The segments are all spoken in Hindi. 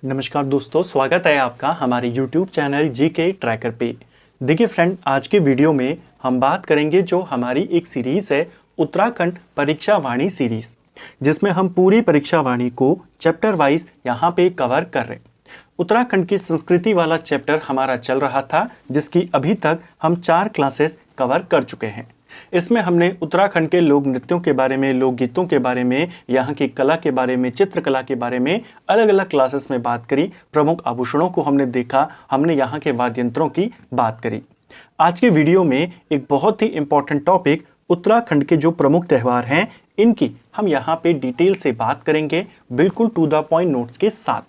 नमस्कार दोस्तों, स्वागत है आपका हमारे YouTube चैनल जीके ट्रैकर पे। देखिए फ्रेंड, आज के वीडियो में हम बात करेंगे जो हमारी एक सीरीज़ है उत्तराखंड परीक्षा वाणी सीरीज़, जिसमें हम पूरी परीक्षा वाणी को चैप्टर वाइज यहाँ पे कवर कर रहे हैं। उत्तराखंड की संस्कृति वाला चैप्टर हमारा चल रहा था, जिसकी अभी तक हम 4 क्लासेस कवर कर चुके हैं। इसमें हमने उत्तराखंड के लोक नृत्यों के बारे में, लोकगीतों के बारे में, यहाँ की कला के बारे में, चित्रकला के बारे में अलग अलग क्लासेस में बात करी। प्रमुख आभूषणों को हमने देखा, हमने यहाँ के वाद्य यंत्रों की बात करी। आज के वीडियो में एक बहुत ही इंपॉर्टेंट टॉपिक उत्तराखंड के जो प्रमुख त्यौहार हैं, इनकी हम यहाँ पे डिटेल से बात करेंगे, बिल्कुल टू द पॉइंट नोट्स के साथ।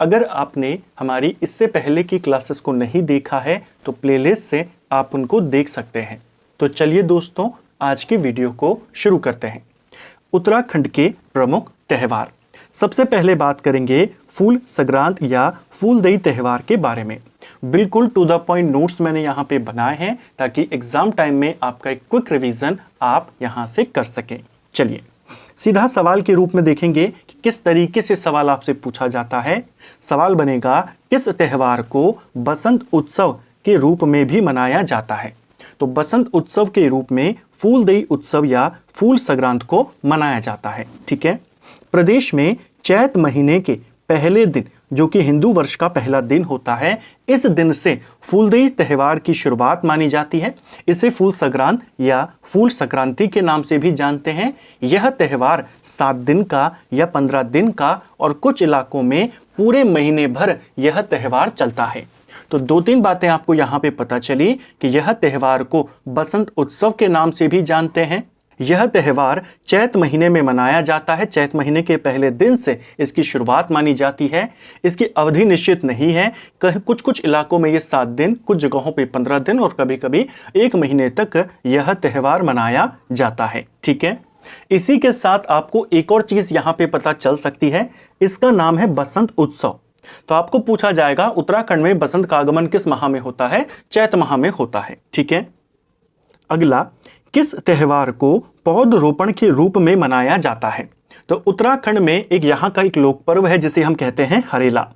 अगर आपने हमारी इससे पहले की क्लासेस को नहीं देखा है तो प्लेलिस्ट से आप उनको देख सकते हैं। तो चलिए दोस्तों, आज की वीडियो को शुरू करते हैं। उत्तराखंड के प्रमुख त्यौहार, सबसे पहले बात करेंगे फूल संक्रांत या फूलदेई त्यौहार के बारे में। बिल्कुल टू द पॉइंट नोट्स मैंने यहाँ पे बनाए हैं ताकि एग्जाम टाइम में आपका एक क्विक रिवीजन आप यहाँ से कर सकें। चलिए सीधा सवाल के रूप में देखेंगे कि किस तरीके से सवाल आपसे पूछा जाता है। सवाल बनेगा, किस त्यौहार को बसंत उत्सव के रूप में भी मनाया जाता है? तो बसंत उत्सव के रूप में फूलदेई उत्सव या फूल संक्रांत को मनाया जाता है। ठीक है। प्रदेश में चैत महीने के पहले दिन, जो कि हिंदू वर्ष का पहला दिन होता है, इस दिन से फूलदेई त्यौहार की शुरुआत मानी जाती है। इसे फूल संक्रांत या फूल संक्रांति के नाम से भी जानते हैं। यह त्यौहार 7 दिन का या 15 दिन का और कुछ इलाकों में पूरे महीने भर यह त्यौहार चलता है। तो 2-3 बातें आपको यहाँ पे पता चली कि यह त्यौहार को बसंत उत्सव के नाम से भी जानते हैं। यह त्यौहार चैत महीने में मनाया जाता है। चैत महीने के पहले दिन से इसकी शुरुआत मानी जाती है। इसकी अवधि निश्चित नहीं है, कहीं कुछ इलाकों में ये 7 दिन, कुछ जगहों पे 15 दिन और कभी कभी 1 महीने तक यह त्यौहार मनाया जाता है। ठीक है। इसी के साथ आपको एक और चीज यहाँ पे पता चल सकती है, इसका नाम है बसंत उत्सव। तो आपको पूछा जाएगा उत्तराखंड में बसंत का आगमन किस माह में होता है? चैत माह में होता है। ठीक है। अगला, किस त्यौहार को पौधरोपण के रूप में मनाया जाता है? तो उत्तराखंड में एक यहाँ का एक लोक पर्व है जिसे हम कहते हैं हरेला।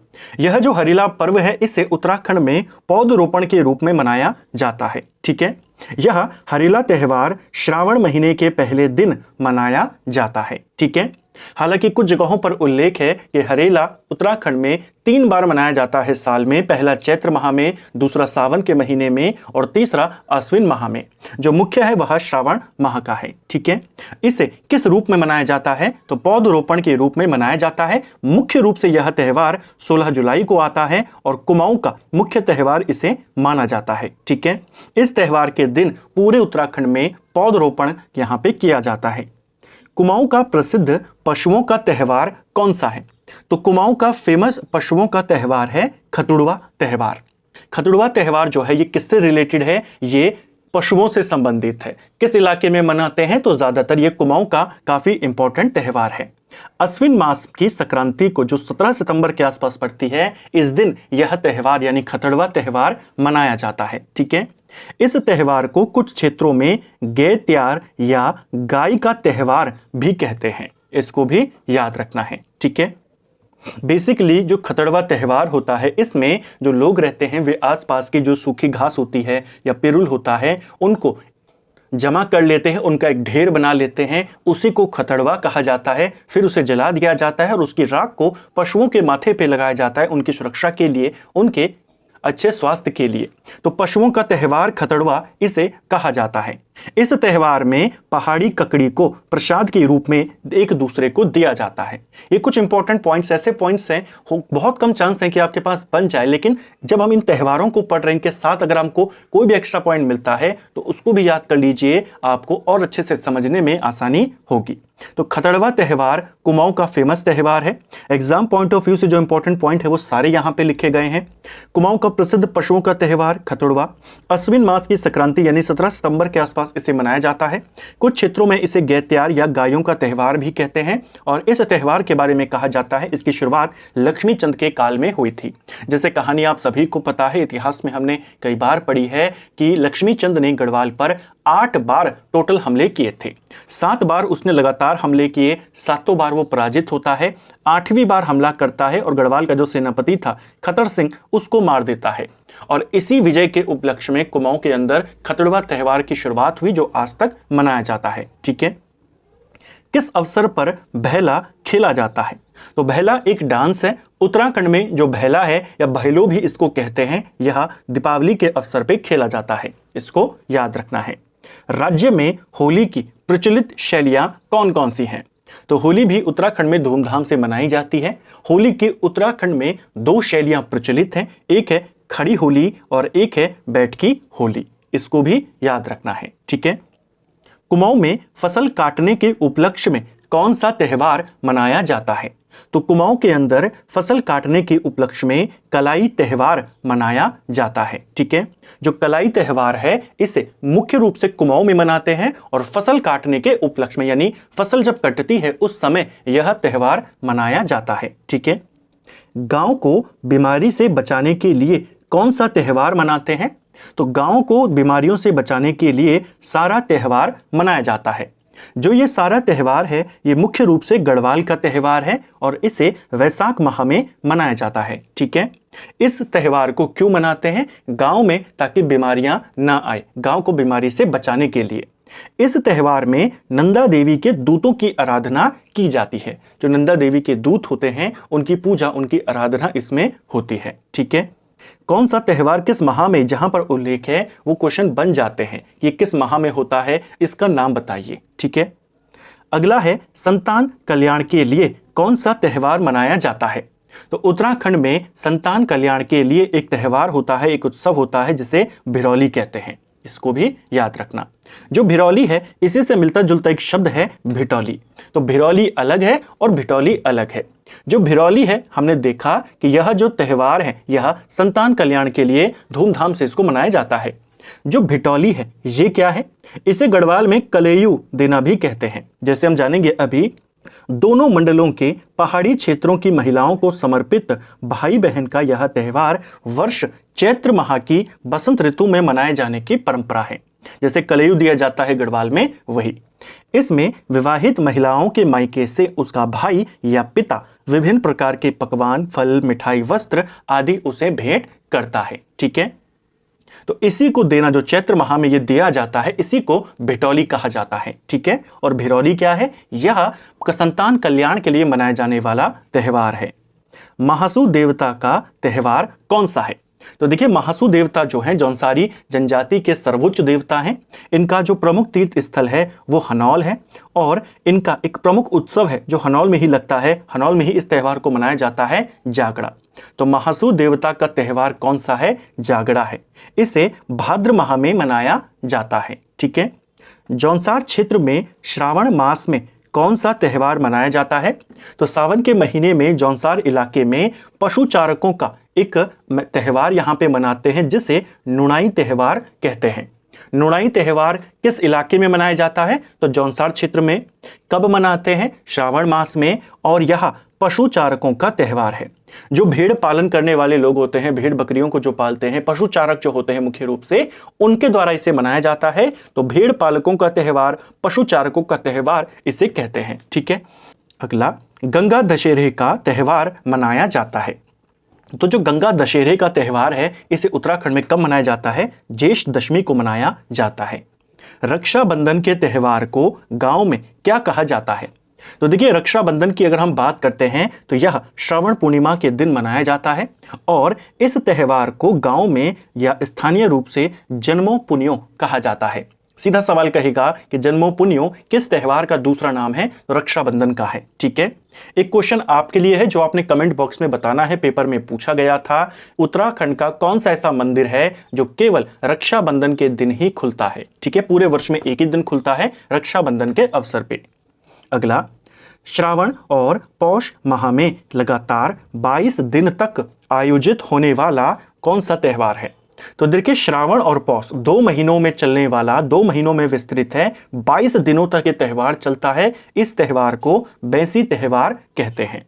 यह जो हरेला पर्व है, इसे उत्तराखंड में पौधरोपण के रूप में मनाया जाता है। ठीक है। यह हरेला त्यौहार श्रावण महीने के पहले दिन मनाया जाता है। ठीक है। हालांकि कुछ जगहों पर उल्लेख है कि हरेला उत्तराखंड में 3 बार मनाया जाता है साल में। पहला चैत्र माह में, दूसरा सावन के महीने में और तीसरा अश्विन माह में। जो मुख्य है वह श्रावण माह का है। ठीक है। इसे किस रूप में मनाया जाता है? तो पौधरोपण के रूप में मनाया जाता है। मुख्य रूप से यह त्यौहार 16 जुलाई को आता है और कुमाऊं का मुख्य त्यौहार इसे माना जाता है। ठीक है। इस त्यौहार के दिन पूरे उत्तराखंड में पौधरोपण यहाँ पे किया जाता है। कुमाऊं का प्रसिद्ध पशुओं का त्यौहार कौन सा है? तो कुमाऊं का फेमस पशुओं का त्यौहार है खतुड़वा त्यौहार। खतुड़वा त्यौहार जो है ये किससे रिलेटेड है? ये पशुओं से संबंधित है। किस इलाके में मनाते हैं? तो ज्यादातर ये कुमाऊं का काफी इंपॉर्टेंट त्यौहार है। अश्विन मास की संक्रांति को, जो 17 सितंबर के आसपास पड़ती है, इस दिन यह त्यौहार यानी खतुड़वा त्यौहार मनाया जाता है। ठीक है। इस त्यौहार को कुछ क्षेत्रों में गैत्यार या गाय का त्यौहार भी कहते हैं। इसको भी याद रखना है। ठीक है। बेसिकली जो खतुड़वा त्यौहार होता है, इसमें जो लोग रहते हैं वे आसपास की जो सूखी घास होती है या पिरुल होता है, उनको जमा कर लेते हैं, उनका एक ढेर बना लेते हैं। उसी को खतुड़वा कहा जाता है। फिर उसे जला दिया जाता है और उसकी राख को पशुओं के माथे पे लगाया जाता है, उनकी सुरक्षा के लिए, उनके अच्छे स्वास्थ्य के लिए। तो पशुओं का त्यौहार खतुड़वा इसे कहा जाता है। इस त्यौहार में पहाड़ी ककड़ी को प्रसाद के रूप में एक दूसरे को दिया जाता है। ये कुछ इंपॉर्टेंट पॉइंट्स, ऐसे पॉइंट्स हैं, बहुत कम चांस है कि आपके पास बन जाए, लेकिन जब हम इन त्यौहारों को पढ़ रहे हैं, इनके साथ अगर हमको कोई भी एक्स्ट्रा पॉइंट मिलता है तो उसको भी याद कर लीजिए, आपको और अच्छे से समझने में आसानी होगी। तो खतुड़वा त्यौहार कुमाऊं का फेमस त्यौहार है। एग्जाम पॉइंट ऑफ व्यू से जो इंपॉर्टेंट पॉइंट है वो सारे यहाँ पे लिखे गए हैं। कुमाऊं का प्रसिद्ध पशुओं का त्यौहार खतुड़वा। अश्विन मास की संक्रांति यानी 17 सितंबर के आसपास इसे मनाया जाता है। कुछ क्षेत्रों में इसे गैत्यार या गायों का त्यौहार भी कहते हैं। और इस त्यौहार के बारे में कहा जाता है इसकी शुरुआत लक्ष्मी चंद के काल में हुई थी। जैसे कहानी आप सभी को पता है, इतिहास में हमने कई बार पढ़ी है कि लक्ष्मी चंद ने गढ़वाल पर 8 बार टोटल हमले किए थे। 7 बार उसने लगातार हमले किए, 7 बार वो पराजित होता है। 8वीं बार हमला करता है और गढ़वाल का जो सेनापति था खतर सिंह उसको मार देता है। और इसी विजय के उपलक्ष्य में कुमाऊं के अंदर खतड़वा त्योहार की शुरुआत हुई, जो आज तक मनाया जाता है। ठीक है, किस अवसर पर भैला खेला जाता है? तो भैला एक डांस है। उत्तराखंड में जो भैला है या भैलो भी इसको कहते हैं, यह दीपावली के अवसर पे खेला जाता है, इसको याद रखना है। राज्य में होली की प्रचलित शैलियां कौन कौन सी हैं? तो होली भी उत्तराखंड में धूमधाम से मनाई जाती है। होली के उत्तराखंड में 2 शैलियां प्रचलित हैं, एक है खड़ी होली और एक है बैठकी होली, इसको भी याद रखना है। ठीक है, कुमाऊं में फसल काटने के उपलक्ष्य में कौन सा त्योहार मनाया जाता है? तो कुमाऊं के अंदर फसल काटने के उपलक्ष्य में कलाई त्योहार मनाया जाता है। ठीक है, जो कलाई त्योहार है इसे मुख्य रूप से कुमाऊं में मनाते हैं और फसल काटने के उपलक्ष्य में, यानी फसल जब कटती है उस समय यह त्योहार मनाया जाता है। ठीक है, गांव को बीमारी से बचाने के लिए कौन सा त्योहार मनाते हैं? तो गांव को बीमारियों से बचाने के लिए सारा त्योहार मनाया जाता है। जो ये सारा त्योहार है ये मुख्य रूप से गढ़वाल का त्योहार है और इसे वैशाख माह में मनाया जाता है। ठीक है, इस त्योहार को क्यों मनाते हैं? गांव में, ताकि बीमारियां ना आए, गांव को बीमारी से बचाने के लिए। इस त्योहार में नंदा देवी के दूतों की आराधना की जाती है। जो नंदा देवी के दूत होते हैं उनकी पूजा, उनकी आराधना इसमें होती है। ठीक है, कौन सा त्योहार किस माह में, जहां पर उल्लेख है वो क्वेश्चन बन जाते हैं कि किस माह में होता है, इसका नाम बताइए। ठीक है, अगला है संतान कल्याण के लिए कौन सा त्योहार मनाया जाता है? तो उत्तराखंड में संतान कल्याण के लिए एक त्योहार होता है, एक उत्सव होता है जिसे भिरौली कहते हैं, इसको भी याद रखना। जो भिरौली है इसी से मिलता जुलता एक शब्द है भिटौली। तो भिरौली अलग है और भिटौली अलग है। जो भिरौली है हमने देखा कि यह जो त्योहार है यह संतान कल्याण के लिए धूमधाम से इसको मनाया जाता है। जो भिटौली है ये क्या है? इसे गढ़वाल में कलेयू देना भी कहते हैं। जैसे हम जानेंगे अभी, दोनों मंडलों के पहाड़ी क्षेत्रों की महिलाओं को समर्पित भाई बहन का यह त्योहार वर्ष चैत्र माह की बसंत ऋतु में मनाए जाने की परंपरा है। जैसे कलेयू दिया जाता है गढ़वाल में, वही। इसमें विवाहित महिलाओं के मायके से उसका भाई या पिता विभिन्न प्रकार के पकवान, फल, मिठाई, वस्त्र आदि उसे भेंट करता है। ठीक है, तो इसी को देना, जो चैत्र माह में ये दिया जाता है, इसी को भिटौली कहा जाता है। ठीक है, और भिरौली क्या है? यह संतान कल्याण के लिए मनाया जाने वाला त्योहार है। महासू देवता का त्योहार कौन सा है? तो देखिए, महासू देवता जो हैं जौनसारी जनजाति के सर्वोच्च देवता हैं। इनका जो प्रमुख तीर्थ स्थल है वो हनौल है और इनका एक प्रमुख उत्सव है जो हनौल में ही लगता है, हनौल में ही इस त्योहार को मनाया जाता है, जागड़ा। तो महासू देवता का त्योहार कौन सा है? जागड़ा है। इसे भाद्र माह में मनाया जाता है। ठीक है, जौनसार क्षेत्र में श्रावण मास में कौन सा त्योहार मनाया जाता है? तो सावन के महीने में जौनसार इलाके में पशु चारकों का एक त्योहार यहाँ पे मनाते हैं जिसे नुणाई त्योहार कहते हैं। नुणाई त्योहार किस इलाके में मनाया जाता है? तो जौनसार क्षेत्र में। कब मनाते हैं? श्रावण मास में। और यह पशु चारकों का त्योहार है। जो भेड़ पालन करने वाले लोग होते हैं, भेड़ बकरियों को जो पालते हैं, पशु चारक जो होते हैं मुख्य रूप से, उनके द्वारा इसे मनाया जाता है। तो भेड़ पालकों का त्योहार, पशु चारकों का त्योहार इसे कहते हैं। ठीक है, अगला गंगा दशहरे का त्योहार मनाया जाता है। तो जो गंगा दशहरे का त्योहार है इसे उत्तराखंड में कब मनाया जाता है? ज्येष्ठ दशमी को मनाया जाता है। रक्षाबंधन के त्योहार को गांव में क्या कहा जाता है? तो देखिए, रक्षाबंधन की अगर हम बात करते हैं तो यह श्रावण पूर्णिमा के दिन मनाया जाता है और इस त्योहार को गांव में या स्थानीय रूप से जन्मों पुण्यों कहा जाता है। सीधा सवाल कहेगा कि जन्मों पुण्यों किस त्योहार का दूसरा नाम है? तो रक्षाबंधन का है। ठीक है, एक क्वेश्चन आपके लिए है जो आपने कमेंट बॉक्स में बताना है, पेपर में पूछा गया था। उत्तराखंड का कौन सा ऐसा मंदिर है जो केवल रक्षाबंधन के दिन ही खुलता है? ठीक है, पूरे वर्ष में एक ही दिन खुलता है, रक्षाबंधन के अवसर पे। अगला, श्रावण और पौष माह में लगातार 22 दिन तक आयोजित होने वाला कौन सा त्योहार है? तो देखिए, श्रावण और पौष 2 महीनों में चलने वाला, 2 महीनों में विस्तृत है, 22 दिनों तक ये त्योहार चलता है। इस त्योहार को बैंसी त्योहार कहते हैं।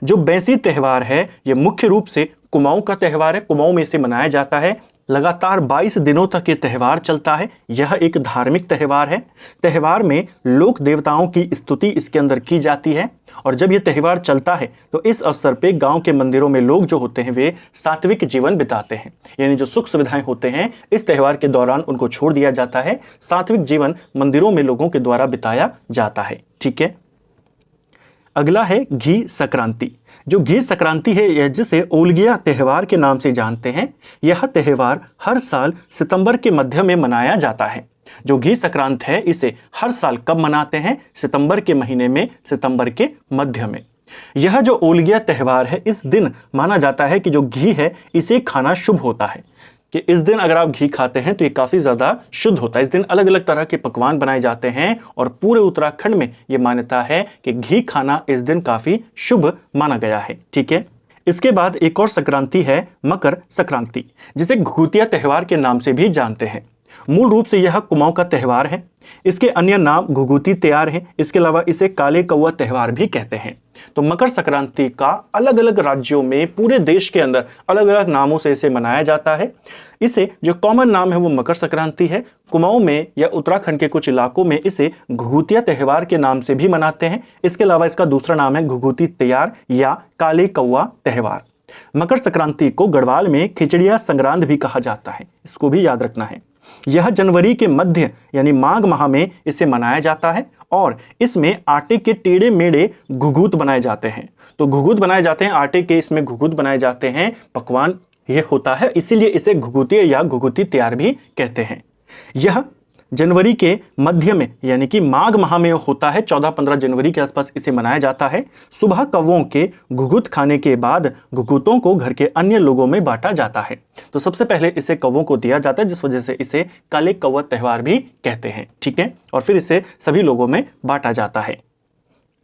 जो बैंसी त्योहार है ये मुख्य रूप से कुमाऊं का त्योहार है, कुमाऊं में इसे मनाया जाता है। लगातार 22 दिनों तक ये त्यौहार चलता है। यह एक धार्मिक त्यौहार है। त्यौहार में लोक देवताओं की स्तुति इसके अंदर की जाती है और जब ये त्यौहार चलता है तो इस अवसर पे गांव के मंदिरों में लोग जो होते हैं वे सात्विक जीवन बिताते हैं, यानी जो सुख सुविधाएं होते हैं इस त्यौहार के दौरान उनको छोड़ दिया जाता है। सात्विक जीवन मंदिरों में लोगों के द्वारा बिताया जाता है। ठीक है, अगला है घी संक्रांति। जो घी संक्रांति है यह जिसे ओलगिया त्यौहार के नाम से जानते हैं, यह त्यौहार हर साल सितंबर के मध्य में मनाया जाता है। जो घी संक्रांत है इसे हर साल कब मनाते हैं? सितंबर के महीने में, सितंबर के मध्य में। यह जो ओलगिया त्यौहार है इस दिन माना जाता है कि जो घी है इसे खाना शुभ होता है, कि इस दिन अगर आप घी खाते हैं तो ये काफ़ी ज़्यादा शुद्ध होता है। इस दिन अलग अलग तरह के पकवान बनाए जाते हैं और पूरे उत्तराखंड में ये मान्यता है कि घी खाना इस दिन काफ़ी शुभ माना गया है। ठीक है, इसके बाद एक और संक्रांति है मकर संक्रांति, जिसे घुघुतिया त्यौहार के नाम से भी जानते हैं। मूल रूप से यह कुमाऊं का त्यौहार है। इसके अन्य नाम घुघुती त्यौहार है। इसके अलावा इसे काले कौवा त्यौहार भी कहते हैं। तो मकर संक्रांति का अलग अलग राज्यों में पूरे देश के अंदर अलग अलग नामों से इसे मनाया जाता है। इसे जो कॉमन नाम है वो मकर संक्रांति है। कुमाऊं में या उत्तराखंड के कुछ इलाकों में इसे घुघुतिया त्यौहार के नाम से भी मनाते हैं। इसके अलावा इसका दूसरा नाम है घुघुती त्यौहार या काले कौवा त्यौहार। मकर संक्रांति को गढ़वाल में खिचड़िया संक्रांत भी कहा जाता है, इसको भी याद रखना है। यह जनवरी के मध्य यानी माघ माह में इसे मनाया जाता है और इसमें आटे के टेढ़े मेढ़े घुघुत बनाए जाते हैं। तो घुघुत बनाए जाते हैं आटे के, इसमें घुघुत बनाए जाते हैं, पकवान ये होता है, इसीलिए इसे घुघुतिया या घुघुती त्यौहार भी कहते हैं। यह जनवरी के मध्य में यानी कि माघ माह में होता है। 14-15 जनवरी के आसपास इसे मनाया जाता है। सुबह कौवों के घुघुत खाने के बाद घुघुतों को घर के अन्य लोगों में बांटा जाता है। तो सबसे पहले इसे कौवों को दिया जाता है, जिस वजह से इसे काले कौवा त्यौहार भी कहते हैं। ठीक है, और फिर इसे सभी लोगों में बांटा जाता है।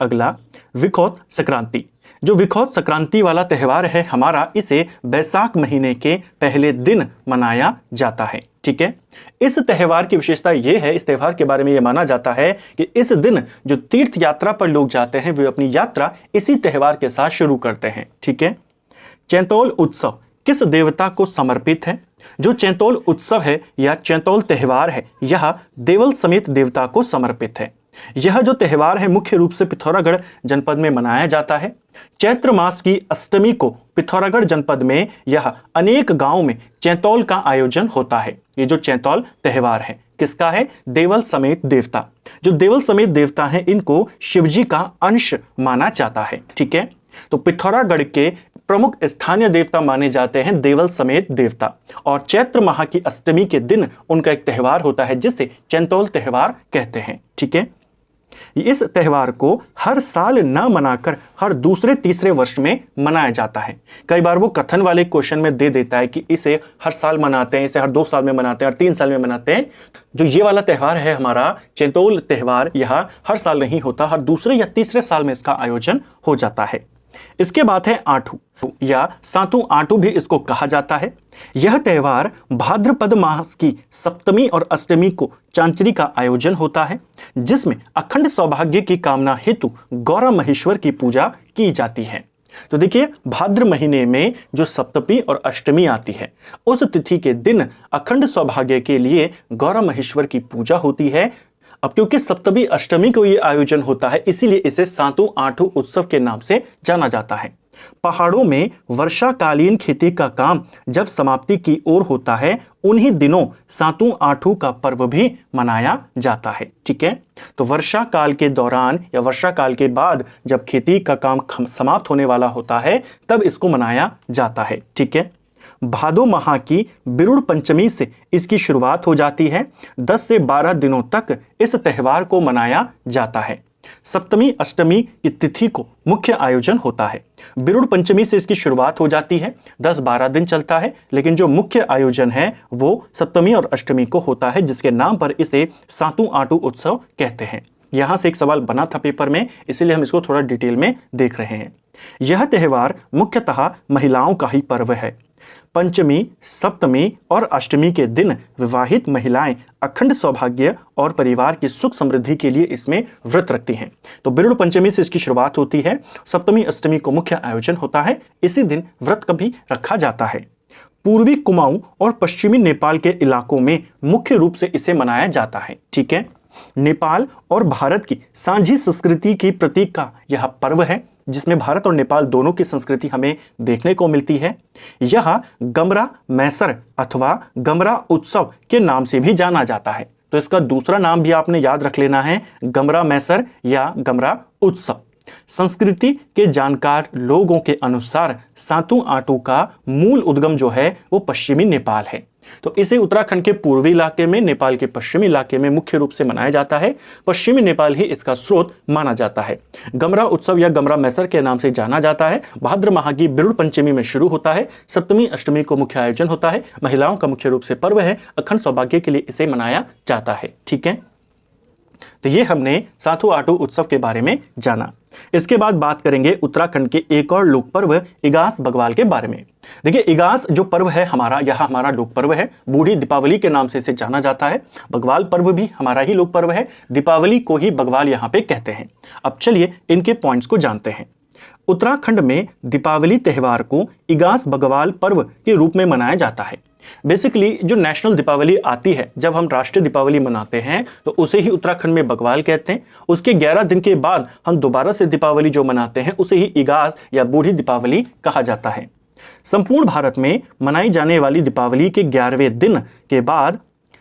अगला विखौत संक्रांति। जो विखौत संक्रांति वाला त्यौहार है हमारा, इसे बैसाख महीने के पहले दिन मनाया जाता है। ठीक है, इस त्यौहार की विशेषता यह है, इस त्यौहार के बारे में यह माना जाता है कि इस दिन जो तीर्थ यात्रा पर लोग जाते हैं वे अपनी यात्रा इसी त्यौहार के साथ शुरू करते हैं। ठीक है, चैतौल उत्सव किस देवता को समर्पित है? जो चैतौल उत्सव है या चैतौल त्यौहार है यह देवल समेत देवता को समर्पित है। यह जो त्यौहार है मुख्य रूप से पिथौरागढ़ जनपद में मनाया जाता है। चैत्र मास की अष्टमी को पिथौरागढ़ जनपद में यह अनेक गांवों में चैतौल का आयोजन होता है। ये जो चैतौल त्यौहार है किसका है? देवल समेत देवता। जो देवल समेत देवता है इनको शिवजी का अंश माना जाता है। ठीक है, तो पिथौरागढ़ के प्रमुख स्थानीय देवता माने जाते हैं देवल समेत देवता, और चैत्र माह की अष्टमी के दिन उनका एक त्यौहार होता है जिसे चैतौल त्यौहार कहते हैं। ठीक है, इस त्यौहार को हर साल न मनाकर हर दूसरे तीसरे वर्ष में मनाया जाता है। कई बार वो कथन वाले क्वेश्चन में दे देता है कि इसे हर साल मनाते हैं, इसे हर 2 साल में मनाते हैं, हर 3 साल में मनाते हैं। जो ये वाला त्यौहार है हमारा चैतौल त्यौहार, यह हर साल नहीं होता, हर दूसरे या तीसरे साल में इसका आयोजन हो जाता है। इसके बाद है आठू या सातु आठू भी इसको कहा जाता है। यह त्यौहार भाद्रपद मास की सप्तमी और अष्टमी को चांचरी का आयोजन होता है, जिसमें अखंड सौभाग्य की कामना हेतु गौरा महेश्वर की पूजा की जाती है। तो देखिए, भाद्र महीने में जो सप्तमी और अष्टमी आती है उस तिथि के दिन अखंड सौभाग्य के लिए गौरा महेश्वर की पूजा होती है। अब क्योंकि सप्तमी अष्टमी को ये आयोजन होता है इसीलिए इसे सातु आठू उत्सव के नाम से जाना जाता है। पहाड़ों में वर्षाकालीन खेती का काम जब समाप्ति की ओर होता है उन्हीं दिनों सातु आठू का पर्व भी मनाया जाता है। ठीक है, तो वर्षा काल के दौरान या वर्षा काल के बाद जब खेती का काम समाप्त होने वाला होता है तब इसको मनाया जाता है। ठीक है, भादो माह की बिरुड़ पंचमी से इसकी शुरुआत हो जाती है। 10 से 12 दिनों तक इस त्यौहार को मनाया जाता है। सप्तमी अष्टमी की तिथि को मुख्य आयोजन होता है। बिरुड़ पंचमी से इसकी शुरुआत हो जाती है, 10-12 दिन चलता है, लेकिन जो मुख्य आयोजन है वो सप्तमी और अष्टमी को होता है, जिसके नाम पर इसे सातु आठू उत्सव कहते हैं। यहां से एक सवाल बना था पेपर में, इसीलिए हम इसको थोड़ा डिटेल में देख रहे हैं। यह त्यौहार मुख्यतः महिलाओं का ही पर्व है। पंचमी, सप्तमी और अष्टमी के दिन विवाहित महिलाएं अखंड सौभाग्य और परिवार की सुख समृद्धि के लिए इसमें व्रत रखती हैं। तो बिरुड़ पंचमी से इसकी शुरुआत होती है, सप्तमी अष्टमी को मुख्य आयोजन होता है, इसी दिन व्रत कभी रखा जाता है। पूर्वी कुमाऊं और पश्चिमी नेपाल के इलाकों में मुख्य रूप से इसे मनाया जाता है। ठीक है, नेपाल और भारत की साझी संस्कृति की प्रतीक का यह पर्व है, जिसमें भारत और नेपाल दोनों की संस्कृति हमें देखने को मिलती है। यह गमरा मैसर अथवा गमरा उत्सव के नाम से भी जाना जाता है। तो इसका दूसरा नाम भी आपने याद रख लेना है, गमरा मैसर या गमरा उत्सव। संस्कृति के जानकार लोगों के अनुसार सातु आटू का मूल उद्गम जो है वो पश्चिमी नेपाल है। तो इसे उत्तराखंड के पूर्वी इलाके में, नेपाल के पश्चिमी इलाके में मुख्य रूप से मनाया जाता है। पश्चिमी नेपाल ही इसका स्रोत माना जाता है। गमरा उत्सव या गमरा मैसर के नाम से जाना जाता है। भाद्र माह की बिरुड़ पंचमी में शुरू होता है। सप्तमी अष्टमी को मुख्य आयोजन होता है। महिलाओं का मुख्य रूप से पर्व है। अखंड सौभाग्य के लिए इसे मनाया जाता है। ठीक है, तो ये हमने सातु आटू उत्सव के बारे में जाना। इसके बाद बात करेंगे उत्तराखंड के एक और लोक पर्व इगास बग्वाल के बारे में। देखिए, इगास जो पर्व है हमारा, यह हमारा लोक पर्व है। बूढ़ी दीपावली के नाम से इसे जाना जाता है। बग्वाल पर्व भी हमारा ही लोक पर्व है। दीपावली को ही बग्वाल यहाँ पे कहते हैं। अब चलिए इनके पॉइंट्स को जानते हैं। उत्तराखंड में दीपावली त्यौहार को इगास बग्वाल पर्व के रूप में मनाया जाता है। बेसिकली जो नेशनल दीपावली आती है, जब हम राष्ट्रीय दीपावली मनाते हैं तो उसे ही उत्तराखंड में बग्वाल कहते हैं। उसके 11 दिन के बाद हम दोबारा से दीपावली जो मनाते हैं उसे ही इगास या बूढ़ी दीपावली कहा जाता है। संपूर्ण भारत में मनाई जाने वाली दीपावली के 11वें दिन के बाद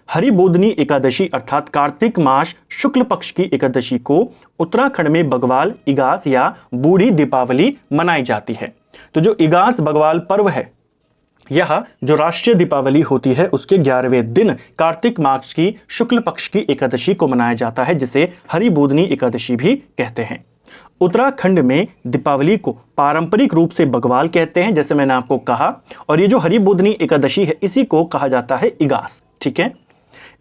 हरिबोधनी एकादशी अर्थात कार्तिक मास शुक्ल पक्ष की एकादशी को उत्तराखंड में बग्वाल इगास या बूढ़ी दीपावली मनाई जाती है। तो जो इगास बग्वाल पर्व है, यह जो राष्ट्रीय दीपावली होती है उसके 11वें दिन कार्तिक मास की शुक्ल पक्ष की एकादशी को मनाया जाता है, जिसे हरिबोधनी एकादशी भी कहते हैं। उत्तराखंड में दीपावली को पारंपरिक रूप से बग्वाल कहते हैं, जैसे मैंने आपको कहा, और ये जो हरिबोधनी एकादशी है इसी को कहा जाता है इगास। ठीक है,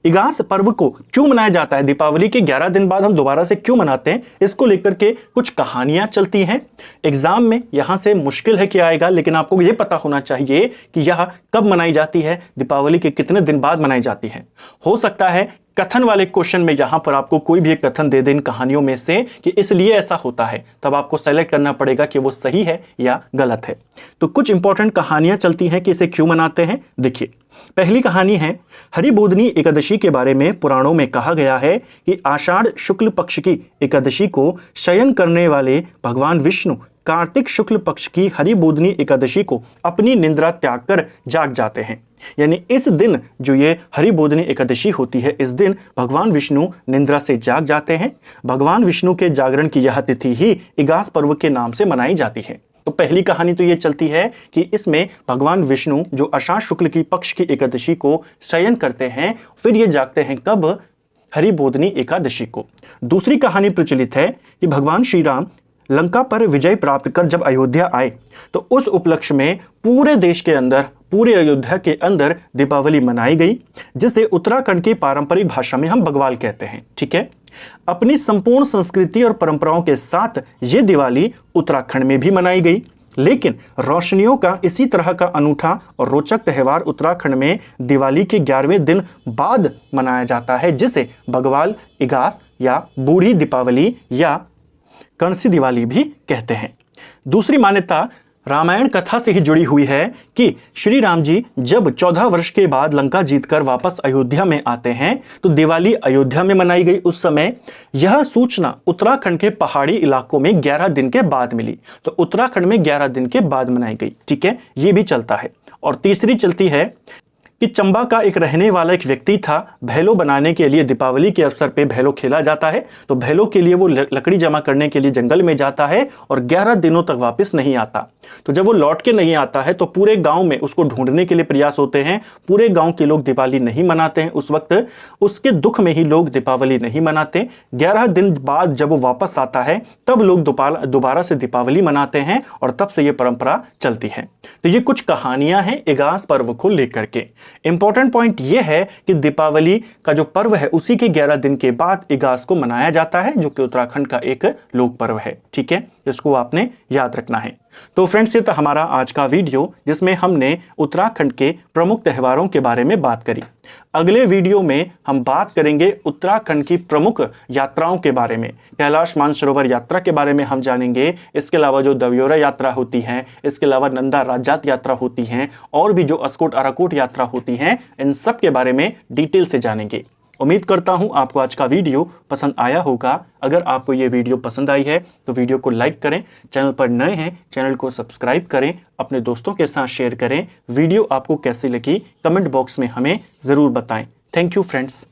इगास पर्व को क्यों मनाया जाता है, दीपावली के 11 दिन बाद हम दोबारा से क्यों मनाते हैं, इसको लेकर के कुछ कहानियां चलती हैं। एग्जाम में यहां से मुश्किल है कि आएगा, लेकिन आपको यह पता होना चाहिए कि यह कब मनाई जाती है, दीपावली के कितने दिन बाद मनाई जाती है। हो सकता है कथन वाले क्वेश्चन में यहां पर आपको कोई भी एक कथन दे दे इन कहानियों में से कि इसलिए ऐसा होता है, तब आपको सेलेक्ट करना पड़ेगा कि वो सही है या गलत है। तो कुछ इंपॉर्टेंट कहानियां चलती हैं कि इसे क्यों मनाते हैं। देखिए, पहली कहानी है हरिबोधनी एकादशी के बारे में। पुराणों में कहा गया है कि आषाढ़ शुक्ल पक्ष की एकादशी को शयन करने वाले भगवान विष्णु कार्तिक शुक्ल पक्ष की हरिबोधनी एकादशी को अपनी निद्रा त्याग कर जाग जाते हैं। यानी इस दिन जो ये हरिबोधनी एकादशी होती है, इस दिन भगवान विष्णु निद्रा से जाग जाते हैं। भगवान विष्णु के जागरण की यह तिथि ही इगास पर्व के नाम से मनाई जाती है। तो पहली कहानी तो ये चलती है कि इसमें भगवान विष्णु जो आषाढ़ शुक्ल की पक्ष की एकादशी को शयन करते हैं, फिर ये जागते हैं कब, हरिबोधनी एकादशी को। दूसरी कहानी प्रचलित है कि भगवान श्री राम लंका पर विजय प्राप्त कर जब अयोध्या आए तो उस उपलक्ष्य में पूरे देश के अंदर, पूरे अयोध्या के अंदर दीपावली मनाई गई, जिसे उत्तराखंड की पारंपरिक भाषा में हम बग्वाल कहते हैं। ठीक है, अपनी संपूर्ण संस्कृति और परंपराओं के साथ ये दिवाली उत्तराखंड में भी मनाई गई, लेकिन रोशनियों का इसी तरह का अनूठा और रोचक त्यौहार उत्तराखंड में दिवाली के 11वें दिन बाद मनाया जाता है, जिसे बग्वाल इगास या बूढ़ी दीपावली या कंसी दिवाली भी कहते हैं। दूसरी मान्यता रामायण कथा से ही जुड़ी हुई है कि श्री राम जी जब 14 वर्ष के बाद लंका जीतकर वापस अयोध्या में आते हैं तो दिवाली अयोध्या में मनाई गई। उस समय यह सूचना उत्तराखंड के पहाड़ी इलाकों में 11 दिन के बाद मिली, तो उत्तराखंड में 11 दिन के बाद मनाई गई। ठीक है, ये भी चलता है। और तीसरी चलती है कि चंबा का एक रहने वाला एक व्यक्ति था, भैलो बनाने के लिए दीपावली के अवसर पे भैलो खेला जाता है, तो भैलो के लिए वो लकड़ी जमा करने के लिए जंगल में जाता है और 11 दिनों तक वापस नहीं आता। तो जब वो लौट के नहीं आता है तो पूरे गांव में उसको ढूंढने के लिए प्रयास होते हैं। पूरे गांव के लोग दीपावली नहीं मनाते हैं उस वक्त, उसके दुख में ही लोग दीपावली नहीं मनाते। 11 दिन बाद जब वो वापस आता है तब लोग दोबारा से दीपावली मनाते हैं और तब से ये परंपरा चलती है। तो ये कुछ कहानियां हैं इगास पर्व को लेकर के। इंपॉर्टेंट पॉइंट यह है कि दीपावली का जो पर्व है उसी के 11 दिन के बाद इगास को मनाया जाता है, जो कि उत्तराखंड का एक लोक पर्व है। ठीक है, इसको आपने याद रखना है। तो फ्रेंड्स, ये था हमारा आज का वीडियो जिसमें हमने उत्तराखंड के प्रमुख त्योहारों के बारे में बात करी। अगले वीडियो में हम बात करेंगे उत्तराखंड की प्रमुख यात्राओं के बारे में। कैलाश मानसरोवर यात्रा के बारे में हम जानेंगे। इसके अलावा जो दव्योरा यात्रा होती है, इसके अलावा नंदा राजात यात्रा होती हैं, और भी जो अस्कोट अराकोट यात्रा होती हैं, इन सब के बारे में डिटेल से जानेंगे। उम्मीद करता हूं आपको आज का वीडियो पसंद आया होगा। अगर आपको ये वीडियो पसंद आई है तो वीडियो को लाइक करें, चैनल पर नए हैं चैनल को सब्सक्राइब करें, अपने दोस्तों के साथ शेयर करें। वीडियो आपको कैसी लगी कमेंट बॉक्स में हमें ज़रूर बताएं। Thank you friends.